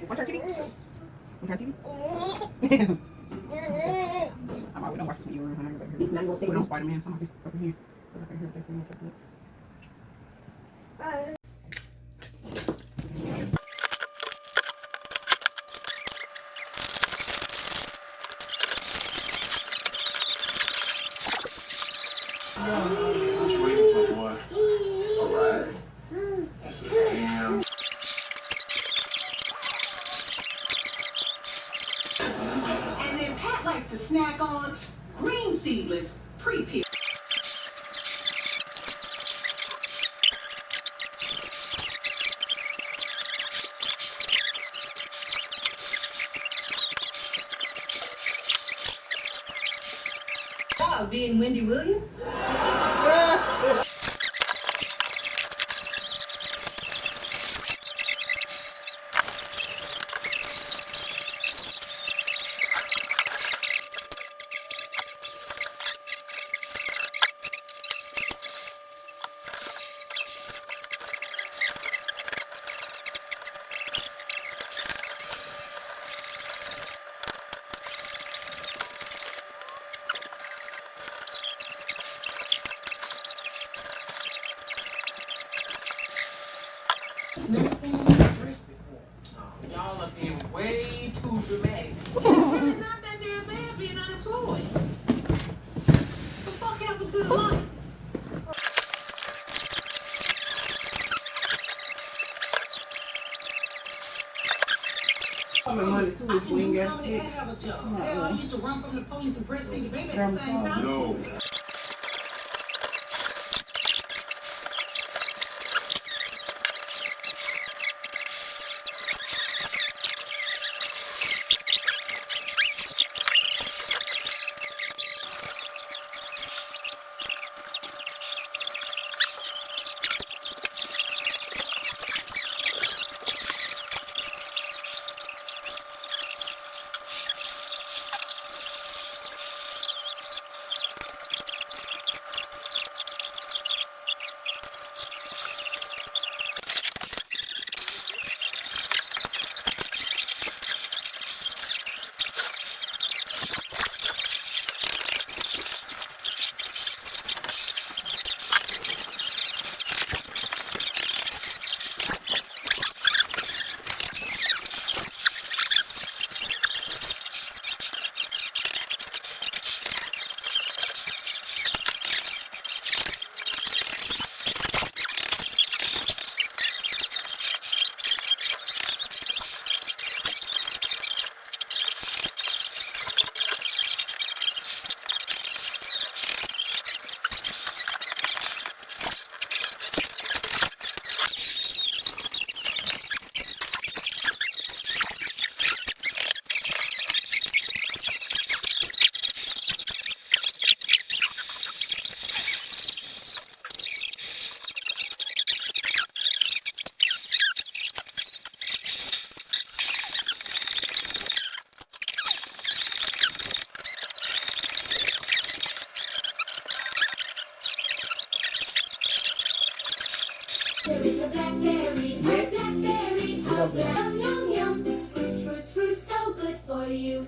Watch our TV. Watch our TV. I'm always don't watch the TV when I go here. These mango Put things. on Spider-Man, something over here. Look over here, that's in there. What you waiting for, boy? Alright. That's a damn. And then Pat likes to snack on green seedless pre-peel. Dog being Wendy Williams. Never seen me dress before. Oh, y'all are being way too dramatic. It's really not that damn bad being unemployed. What the fuck happened to the lights? I'm in money too if we ain't got it fixed. Have a job. Hell, I used to run from the police and breastfeed the baby at the same time. No. There is a blackberry, a blackberry, a yum, yum, yum. Fruits, fruits, fruits, so good for you.